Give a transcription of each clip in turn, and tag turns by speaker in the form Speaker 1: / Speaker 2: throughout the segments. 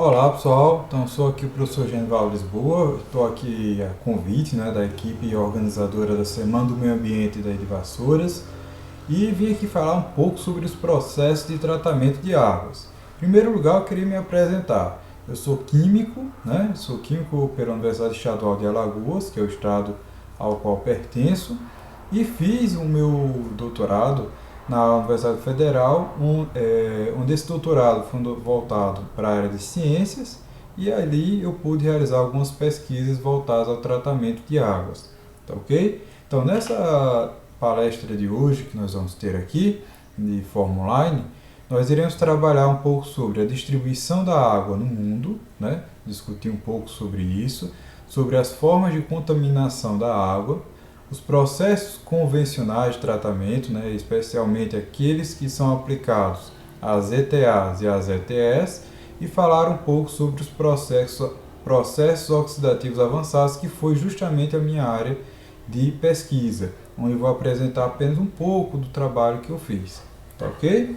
Speaker 1: Olá pessoal, então sou aqui o professor Genival Lisboa, estou aqui a convite da equipe organizadora da Semana do Meio Ambiente daí de Vassouras e vim aqui falar um pouco sobre os processos de tratamento de águas. Em primeiro lugar, eu queria me apresentar. Eu sou químico, sou químico pela Universidade Estadual de Alagoas, que é o estado ao qual pertenço, e fiz o meu doutorado na Universidade Federal, onde esse doutorado foi voltado para a área de ciências, e ali eu pude realizar algumas pesquisas voltadas ao tratamento de águas. Tá ok? Então, nessa palestra de hoje que nós vamos ter aqui, de forma online, nós iremos trabalhar um pouco sobre a distribuição da água no mundo, discutir um pouco sobre isso, sobre as formas de contaminação da água, os processos convencionais de tratamento, especialmente aqueles que são aplicados às ETAs e às ETS, e falar um pouco sobre os processos oxidativos avançados, que foi justamente a minha área de pesquisa, onde eu vou apresentar apenas um pouco do trabalho que eu fiz. Tá ok?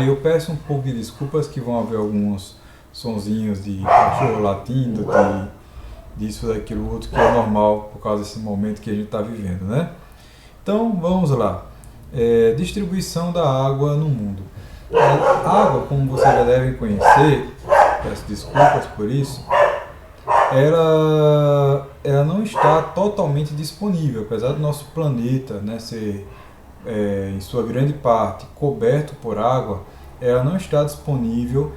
Speaker 1: Eu peço um pouco de desculpas que vão haver alguns sonzinhos de cachorro latindo, disso, daquilo, outro, que é normal por causa desse momento que a gente está vivendo, Então, vamos lá. Distribuição da água no mundo. A água, como vocês já devem conhecer, peço desculpas por isso, ela não está totalmente disponível, apesar do nosso planeta ser, em sua grande parte, coberto por água, ela não está disponível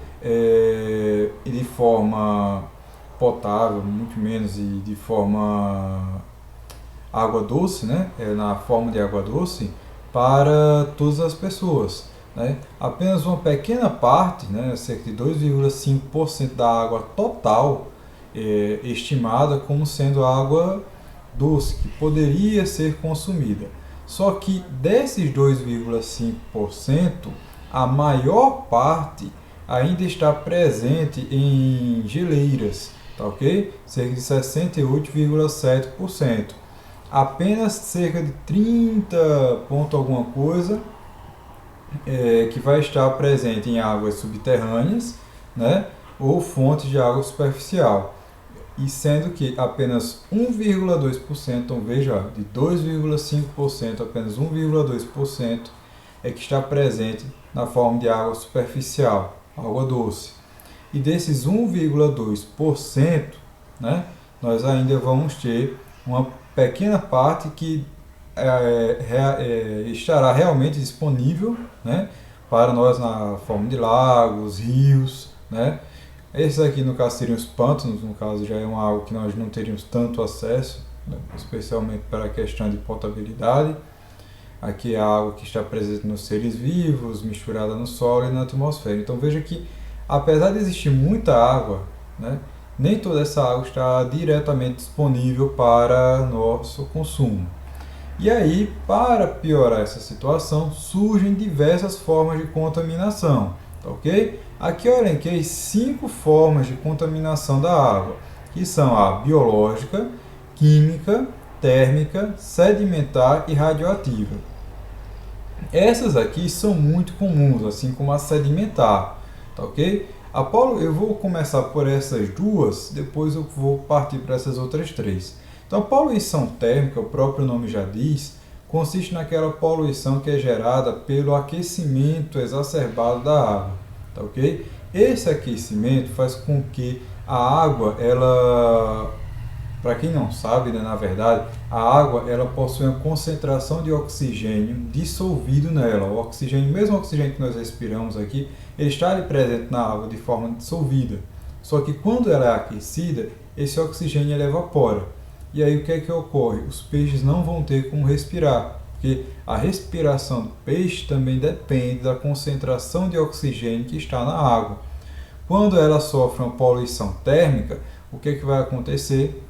Speaker 1: de forma potável, muito menos de forma água doce, na forma de água doce, para todas as pessoas. Apenas uma pequena parte, cerca de 2,5% da água total, é estimada como sendo água doce, que poderia ser consumida. Só que desses 2,5%, a maior parte ainda está presente em geleiras, tá ok? Cerca de 68,7%. Apenas cerca de 30 ponto alguma coisa que vai estar presente em águas subterrâneas, ou fontes de água superficial. E sendo que apenas 1,2%, então veja, de 2,5%, apenas 1,2% é que está presente na forma de água superficial, água doce. E desses 1,2%, nós ainda vamos ter uma pequena parte que estará realmente disponível, para nós na forma de lagos, rios, Esses aqui, no caso, seriam os pântanos, no caso já é uma água que nós não teríamos tanto acesso, especialmente para a questão de potabilidade. Aqui é a água que está presente nos seres vivos, misturada no solo e na atmosfera. Então veja que, apesar de existir muita água, nem toda essa água está diretamente disponível para nosso consumo. E aí, para piorar essa situação, surgem diversas formas de contaminação. Tá ok? Aqui eu elenquei 5 formas de contaminação da água, que são a biológica, química, térmica, sedimentar e radioativa. Essas aqui são muito comuns, assim como a sedimentar, tá ok? Eu vou começar por essas duas, depois eu vou partir para essas outras 3. Então, a poluição térmica, o próprio nome já diz, consiste naquela poluição que é gerada pelo aquecimento exacerbado da água, tá ok? Esse aquecimento faz com que a água, para quem não sabe, na verdade, a água ela possui uma concentração de oxigênio dissolvido nela. O oxigênio, mesmo o oxigênio que nós respiramos aqui, ele está ali presente na água de forma dissolvida. Só que quando ela é aquecida, esse oxigênio ele evapora. E aí o que é que ocorre? Os peixes não vão ter como respirar, porque a respiração do peixe também depende da concentração de oxigênio que está na água. Quando ela sofre uma poluição térmica, o que é que vai acontecer?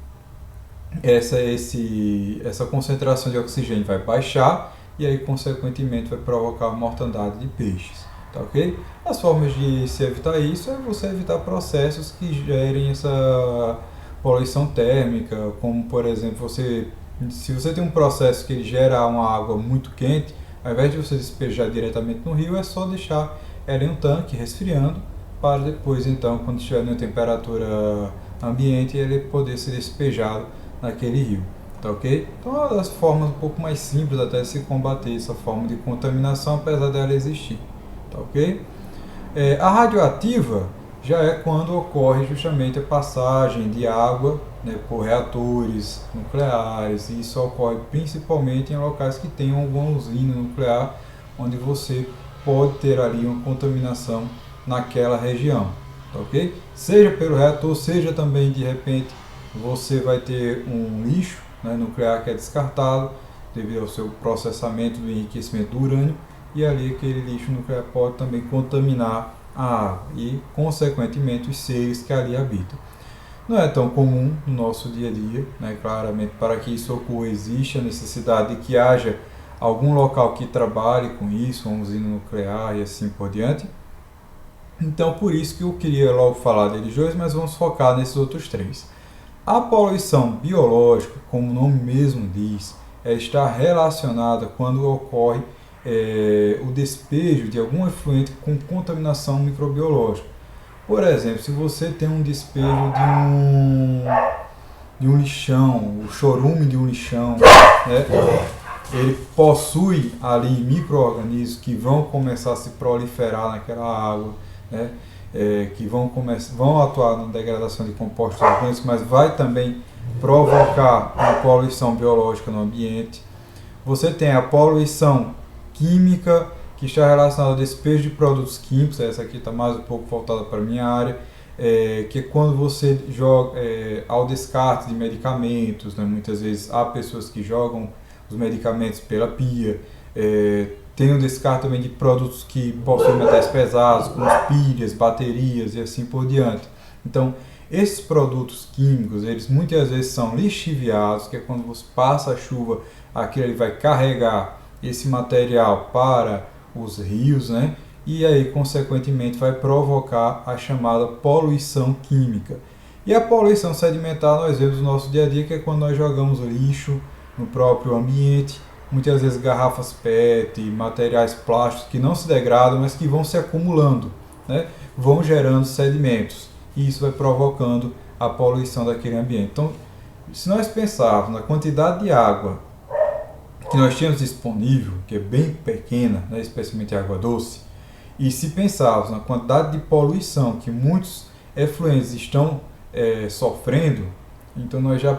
Speaker 1: Essa concentração de oxigênio vai baixar e aí, consequentemente, vai provocar a mortandade de peixes. Tá ok? As formas de se evitar isso é você evitar processos que gerem essa poluição térmica, como, por exemplo, se você tem um processo que gera uma água muito quente, ao invés de você despejar diretamente no rio, é só deixar ela em um tanque resfriando para depois, então, quando estiver em temperatura ambiente, ele poder ser despejado naquele rio. Tá ok? Então, é uma das formas um pouco mais simples até de se combater essa forma de contaminação, apesar dela existir. Tá ok? A radioativa já é quando ocorre justamente a passagem de água, né, por reatores nucleares, e isso ocorre principalmente em locais que tenham alguma usina nuclear, onde você pode ter ali uma contaminação naquela região, tá ok? Seja pelo reator, seja também de repente você vai ter um lixo, né, nuclear que é descartado devido ao seu processamento do enriquecimento do urânio, e ali aquele lixo nuclear pode também contaminar a água e, consequentemente, os seres que ali habitam. Não é tão comum no nosso dia a dia, né? Claramente, para que isso ocorra, existe a necessidade de que haja algum local que trabalhe com isso, uma usina nuclear e assim por diante. Então, por isso que eu queria logo falar deles dois, mas vamos focar nesses outros três. A poluição biológica, como o nome mesmo diz, está relacionada quando ocorre o despejo de algum efluente com contaminação microbiológica. Por exemplo, se você tem um despejo de um lixão, o chorume de um lixão, né, ele possui ali micro-organismos que vão começar a se proliferar naquela água, né, que vão atuar na degradação de compostos orgânicos, mas vai também provocar uma poluição biológica no ambiente. Você tem a poluição química, que está relacionada ao despejo de produtos químicos. Essa aqui está mais um pouco voltada para a minha área, que é quando você joga ao descarte de medicamentos, né? Muitas vezes há pessoas que jogam os medicamentos pela pia, tem o descarte também de produtos que possuem metais pesados, como pilhas, baterias e assim por diante. Então, esses produtos químicos, eles muitas vezes são lixiviados, que é quando você passa a chuva, aquilo ele vai carregar esse material para os rios, né? E aí, consequentemente, vai provocar a chamada poluição química. E a poluição sedimentar nós vemos no nosso dia a dia, que é quando nós jogamos lixo no próprio ambiente, muitas vezes garrafas PET, materiais plásticos que não se degradam, mas que vão se acumulando, né? Vão gerando sedimentos, e isso vai provocando a poluição daquele ambiente. Então, se nós pensarmos na quantidade de água que nós temos disponível, que é bem pequena, né, especialmente água doce, e se pensarmos na quantidade de poluição que muitos efluentes estão sofrendo, então nós já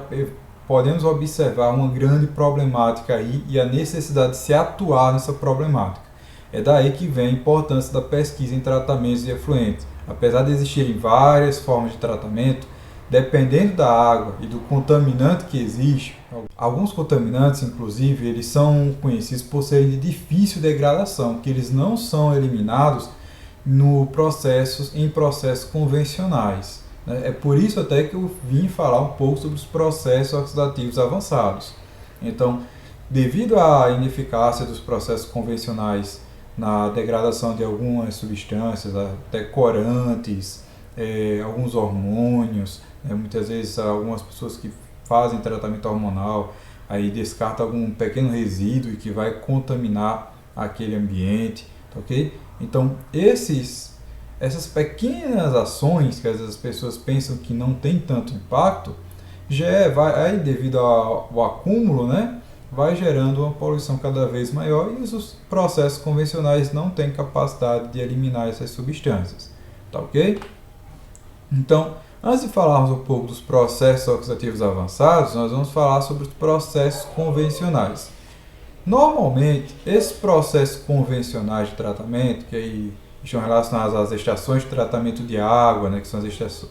Speaker 1: podemos observar uma grande problemática aí e a necessidade de se atuar nessa problemática. É daí que vem a importância da pesquisa em tratamentos de efluentes. Apesar de existirem várias formas de tratamento, dependendo da água e do contaminante que existe, alguns contaminantes, inclusive, eles são conhecidos por serem de difícil degradação, que eles não são eliminados em processos convencionais. É por isso até que eu vim falar um pouco sobre os processos oxidativos avançados. Então, devido à ineficácia dos processos convencionais na degradação de algumas substâncias, até corantes, alguns hormônios, muitas vezes algumas pessoas que fazem tratamento hormonal, aí descarta algum pequeno resíduo que vai contaminar aquele ambiente, ok? Então, essas pequenas ações que às vezes as pessoas pensam que não tem tanto impacto, aí devido ao acúmulo, né, vai gerando uma poluição cada vez maior, e os processos convencionais não têm capacidade de eliminar essas substâncias, tá ok? Então, antes de falarmos um pouco dos processos oxidativos avançados, nós vamos falar sobre os processos convencionais. Normalmente, esses processos convencionais de tratamento, que aí estão relacionados às estações de tratamento de água, né, que são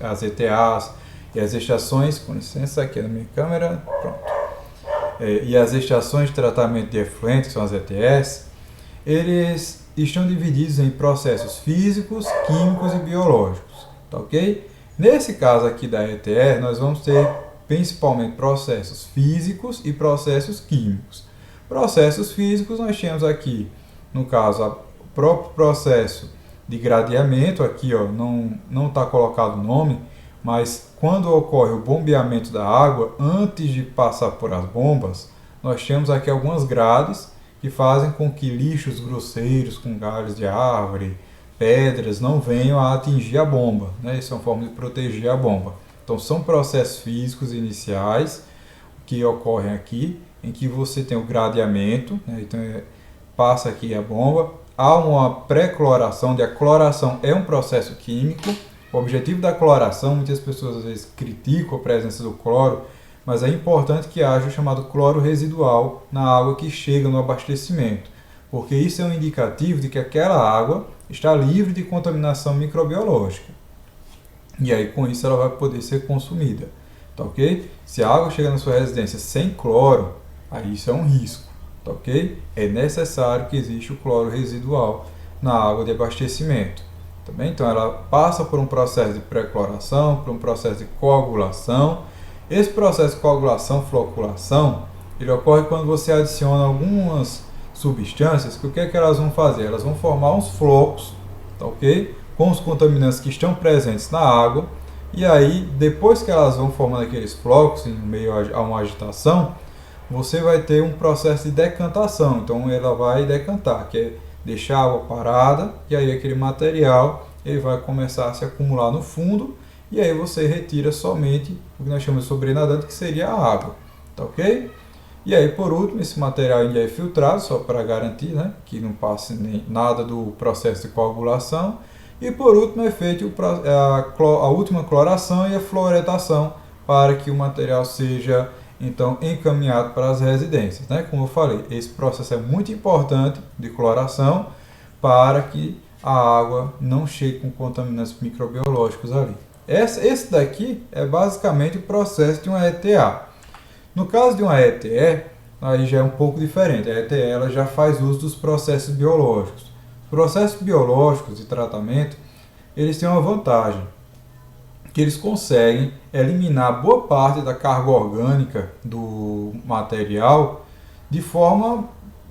Speaker 1: as ETAs, e as estações, com licença aqui na minha câmera, pronto, e as estações de tratamento de efluentes, que são as ETS, eles estão divididos em processos físicos, químicos e biológicos, tá ok? Nesse caso aqui da ETE, nós vamos ter principalmente processos físicos e processos químicos. Processos físicos nós temos aqui, no caso, o próprio processo de gradeamento, aqui ó, não está colocado o nome, mas quando ocorre o bombeamento da água, antes de passar por as bombas, nós temos aqui algumas grades que fazem com que lixos grosseiros com galhos de árvore, pedras não venham a atingir a bomba, né? Isso é uma forma de proteger a bomba. Então são processos físicos iniciais que ocorrem aqui, em que você tem o gradeamento, né? Então passa aqui a bomba, há uma pré-cloração, a cloração é um processo químico. O objetivo da cloração, muitas pessoas às vezes criticam a presença do cloro, mas é importante que haja o chamado cloro residual na água que chega no abastecimento, porque isso é um indicativo de que aquela água está livre de contaminação microbiológica. E aí com isso ela vai poder ser consumida, tá ok? Se a água chega na sua residência sem cloro, aí isso é um risco, tá ok? É necessário que exista o cloro residual na água de abastecimento. Tá bem? Então ela passa por um processo de pré-cloração, por um processo de coagulação. Esse processo de coagulação, floculação, ele ocorre quando você adiciona algumas substâncias, que o que é que elas vão fazer? Elas vão formar uns flocos, tá ok? Com os contaminantes que estão presentes na água, e aí, depois que elas vão formando aqueles flocos, em meio a uma agitação, você vai ter um processo de decantação. Então ela vai decantar, que é deixar a água parada, e aí aquele material ele vai começar a se acumular no fundo, e aí você retira somente o que nós chamamos de sobrenadante, que seria a água, tá ok? E aí por último, esse material ainda é filtrado, só para garantir, né, que não passe nem nada do processo de coagulação, e por último é feito a última cloração e a fluoretação, para que o material seja então encaminhado para as residências, né? Como eu falei, esse processo é muito importante de cloração para que a água não chegue com contaminantes microbiológicos ali. Esse daqui é basicamente o processo de uma ETA. No caso de uma ETE, aí já é um pouco diferente. A ETE ela já faz uso dos processos biológicos. Os processos biológicos de tratamento, eles têm uma vantagem, que eles conseguem eliminar boa parte da carga orgânica do material de forma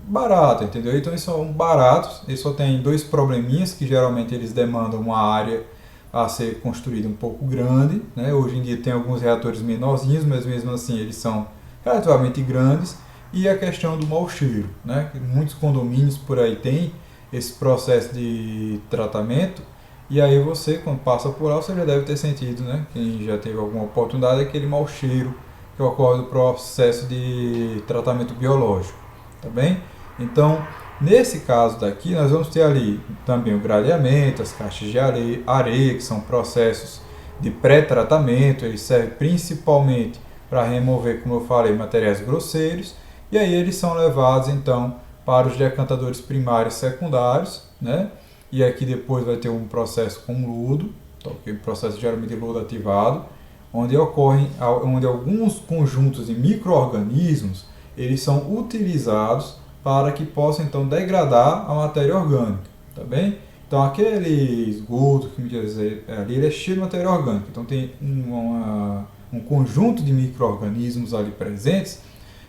Speaker 1: barata, entendeu? Então eles são baratos, eles só têm dois probleminhas, que geralmente eles demandam uma área a ser construída um pouco grande, né? Hoje em dia tem alguns reatores menorzinhos, mas mesmo assim eles são relativamente grandes, e a questão do mau cheiro, né? Muitos condomínios por aí têm esse processo de tratamento, e aí você, quando passa por lá, você já deve ter sentido, né? Quem já teve alguma oportunidade, aquele mau cheiro que ocorre do processo de tratamento biológico, tá bem? Então, nesse caso daqui, nós vamos ter ali também o gradeamento, as caixas de areia, que são processos de pré-tratamento, eles servem principalmente para remover, como eu falei, materiais grosseiros, e aí eles são levados, então, para os decantadores primários e secundários, né? E aqui depois vai ter um processo com lodo, tá, okay? Processo geralmente de lodo ativado, onde alguns conjuntos de micro-organismos eles são utilizados para que possam então degradar a matéria orgânica, tá bem? Então aquele esgoto que me dizer ali, ele é cheio de matéria orgânica, então tem um conjunto de micro-organismos ali presentes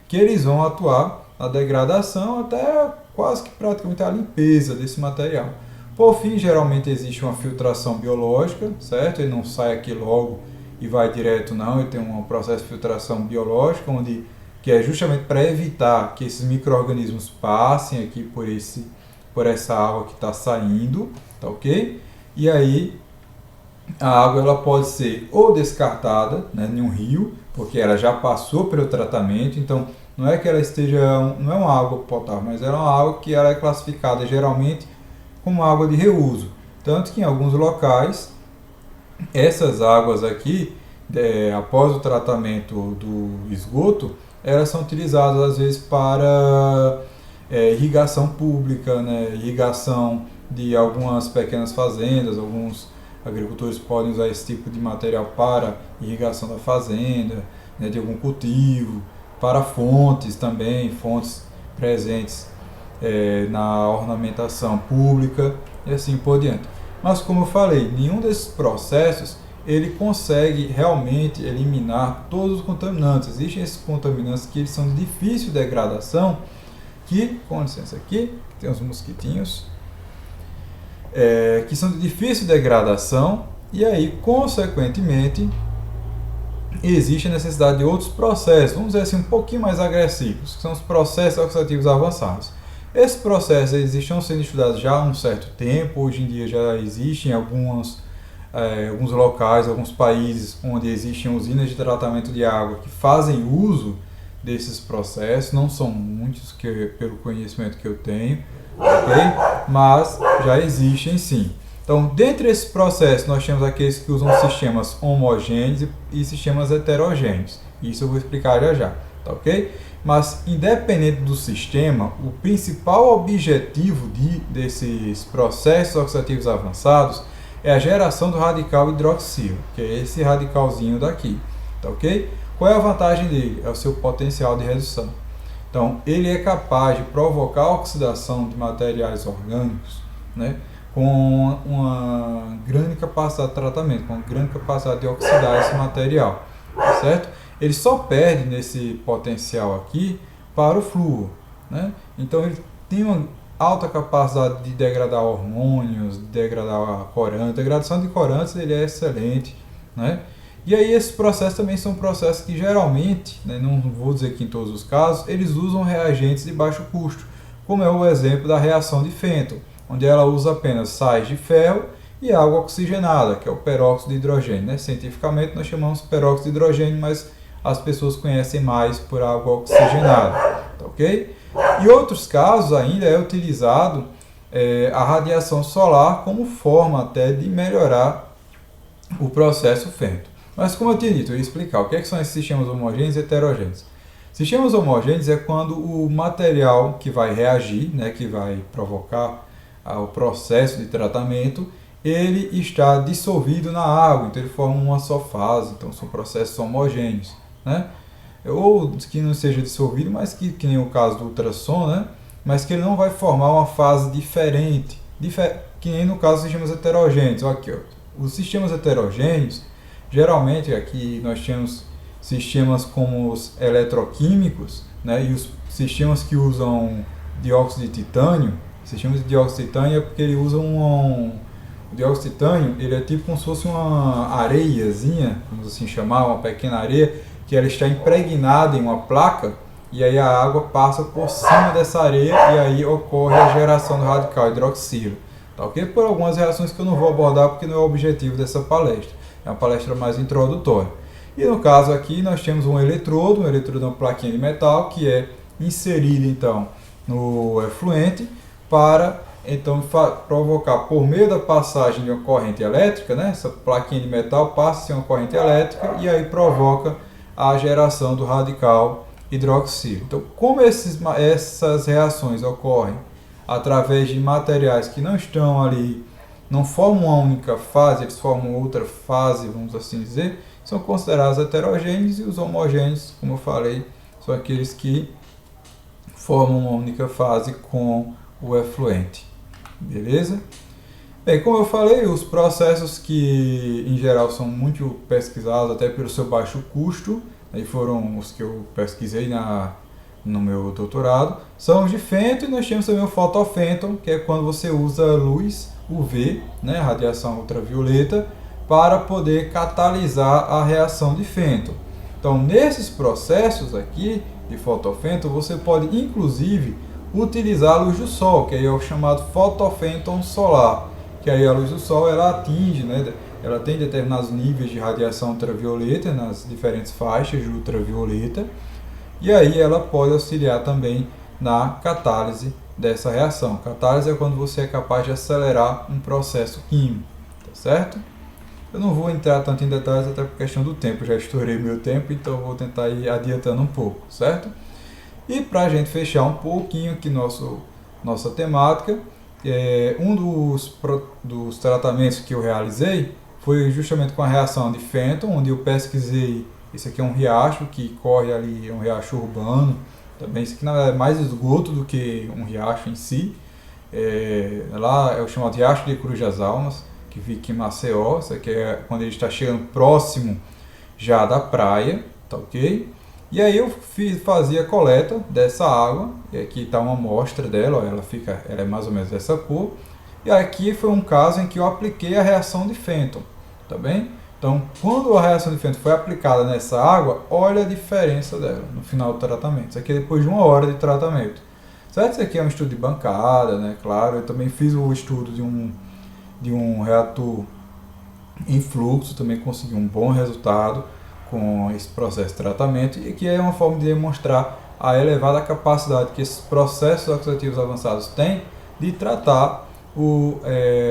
Speaker 1: que eles vão atuar na degradação até quase que praticamente a limpeza desse material. Por fim, geralmente existe uma filtração biológica, certo? Ele não sai aqui logo e vai direto, não. Ele tem um processo de filtração biológica, que é justamente para evitar que esses micro-organismos passem aqui por essa água que está saindo, tá ok? E aí, a água ela pode ser ou descartada, né, em um rio, porque ela já passou pelo tratamento, então não é que ela não é uma água potável, mas ela é uma água que ela é classificada geralmente como água de reuso. Tanto que em alguns locais, essas águas aqui, após o tratamento do esgoto, elas são utilizadas às vezes para irrigação pública, né? Irrigação de algumas pequenas fazendas, alguns agricultores podem usar esse tipo de material para irrigação da fazenda, né? De algum cultivo, para fontes também, fontes presentes na ornamentação pública e assim por diante. Mas como eu falei, nenhum desses processos ele consegue realmente eliminar todos os contaminantes. Existem esses contaminantes que eles são de difícil degradação, que, com licença aqui, tem uns mosquitinhos, que são de difícil degradação, e aí, consequentemente, existe a necessidade de outros processos, vamos dizer assim, um pouquinho mais agressivos, que são os processos oxidativos avançados. Esses processos eles estão sendo estudados já há um certo tempo, hoje em dia já existem alguns locais, alguns países onde existem usinas de tratamento de água que fazem uso desses processos, não são muitos pelo conhecimento que eu tenho, ok? Mas já existem sim. Então, dentre esses processos, nós temos aqueles que usam sistemas homogêneos e sistemas heterogêneos. Isso eu vou explicar já já, tá ok? Mas, independente do sistema, o principal objetivo desses processos oxidativos avançados é a geração do radical hidroxilo, que é esse radicalzinho daqui, tá ok? Qual é a vantagem dele? É o seu potencial de redução. Então, ele é capaz de provocar a oxidação de materiais orgânicos, né, com uma grande capacidade de tratamento, com uma grande capacidade de oxidar esse material, certo? Ele só perde nesse potencial aqui para o flúor, né? Então, ele tem uma alta capacidade de degradar hormônios, de degradar corantes. A degradação de corantes ele é excelente, né? E aí esses processos também são processos que geralmente, né, não vou dizer que em todos os casos, eles usam reagentes de baixo custo, como é o exemplo da reação de Fenton, onde ela usa apenas sais de ferro e água oxigenada, que é o peróxido de hidrogênio, né? Cientificamente nós chamamos peróxido de hidrogênio, mas as pessoas conhecem mais por água oxigenada, tá ok? Em outros casos ainda é utilizado a radiação solar como forma até de melhorar o processo Fenton. Mas como eu tinha dito, eu ia explicar o que são esses sistemas homogêneos e heterogêneos. Sistemas homogêneos é quando o material que vai reagir, né, que vai provocar o processo de tratamento, ele está dissolvido na água, então ele forma uma só fase, então são processos homogêneos, né? Ou que não seja dissolvido, mas que nem o caso do ultrassom, né? Mas que ele não vai formar uma fase diferente, que nem no caso dos sistemas heterogêneos. Aqui, ó. Os sistemas heterogêneos, geralmente aqui nós temos sistemas como os eletroquímicos, né? E os sistemas que usam dióxido de titânio. Sistemas de dióxido de titânio é porque ele usa o dióxido de titânio, ele é tipo como se fosse uma areiazinha, vamos assim chamar, uma pequena areia, que ela está impregnada em uma placa, e aí a água passa por cima dessa areia e aí ocorre a geração do radical hidroxilo, tá ok? Por algumas reações que eu não vou abordar porque não é o objetivo dessa palestra, é uma palestra mais introdutória. E no caso aqui nós temos um eletrodo é uma plaquinha de metal que é inserido então no efluente para então provocar por meio da passagem de uma corrente elétrica, né? Essa plaquinha de metal passa em uma corrente elétrica e aí provoca a geração do radical hidroxilo. Então, como essas reações ocorrem através de materiais que não estão ali, não formam uma única fase, eles formam outra fase, vamos assim dizer, são considerados heterogêneos, e os homogêneos, como eu falei, são aqueles que formam uma única fase com o efluente. Beleza? Bem, como eu falei, os processos que em geral são muito pesquisados até pelo seu baixo custo, aí foram os que eu pesquisei no meu doutorado, são os de Fenton, e nós temos também o fotofenton, que é quando você usa luz UV, né, radiação ultravioleta, para poder catalisar a reação de Fenton. Então, nesses processos aqui de fotofenton, você pode inclusive utilizar a luz do sol, que aí é o chamado fotofenton solar, que aí a luz do sol ela atinge, né, ela tem determinados níveis de radiação ultravioleta nas diferentes faixas de ultravioleta, e aí ela pode auxiliar também na catálise dessa reação. Catálise é quando você é capaz de acelerar um processo químico, tá certo? Eu não vou entrar tanto em detalhes até por questão do tempo, já estourei meu tempo, então eu vou tentar ir adiantando um pouco, certo? E para a gente fechar um pouquinho aqui nossa temática, um dos tratamentos que eu realizei foi justamente com a reação de Fenton, onde eu pesquisei, esse aqui é um riacho que corre ali, é um riacho urbano, também isso aqui na verdade é mais esgoto do que um riacho em si, lá é o chamado Riacho de Cruz das Almas, que fica em Maceió, isso aqui é quando ele está chegando próximo já da praia, tá ok? E aí eu fazia a coleta dessa água, e aqui está uma amostra dela, ó, ela é mais ou menos dessa cor, e aqui foi um caso em que eu apliquei a reação de Fenton, tá bem? Então, quando a reação de Fenton foi aplicada nessa água, olha a diferença dela no final do tratamento. Isso aqui é depois de 1 hora de tratamento. Certo? Isso aqui é um estudo de bancada, né? Claro, eu também fiz o estudo de um reator em fluxo, também consegui um bom resultado com esse processo de tratamento, e que é uma forma de demonstrar a elevada capacidade que esses processos oxidativos avançados têm de tratar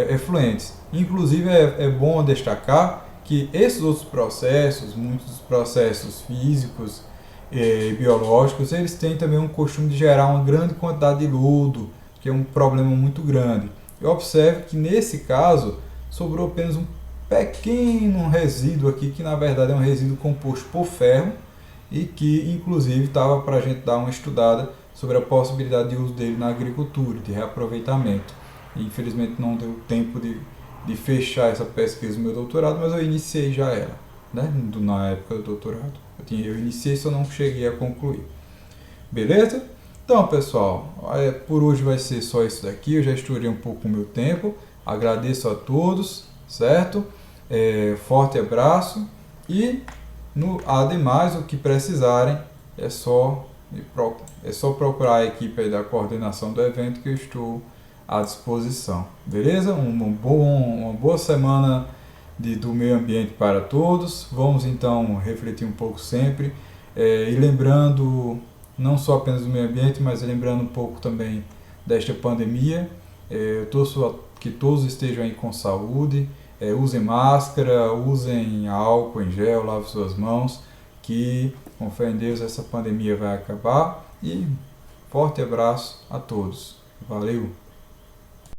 Speaker 1: efluentes. Inclusive é bom destacar que esses outros processos, muitos dos processos físicos e biológicos, eles têm também um costume de gerar uma grande quantidade de lodo, que é um problema muito grande. Eu observo que nesse caso sobrou apenas um pequeno resíduo aqui, que na verdade é um resíduo composto por ferro, e que inclusive estava para a gente dar uma estudada sobre a possibilidade de uso dele na agricultura, de reaproveitamento. E, infelizmente não deu tempo de fechar essa pesquisa no meu doutorado, mas eu iniciei já ela, né? Na época do doutorado. Eu iniciei, só não cheguei a concluir. Beleza? Então, pessoal, por hoje vai ser só isso daqui. Eu já estourei um pouco o meu tempo. Agradeço a todos, certo? Forte abraço e ademais, o que precisarem é só procurar a equipe aí da coordenação do evento, que eu estou à disposição. Beleza? Uma boa semana do meio ambiente para todos. Vamos então refletir um pouco sempre, e lembrando não só apenas do meio ambiente, mas lembrando um pouco também desta pandemia. Eu torço que todos estejam aí com saúde. Usem máscara, usem álcool em gel, lavem suas mãos, que com fé em Deus essa pandemia vai acabar. E forte abraço a todos. Valeu!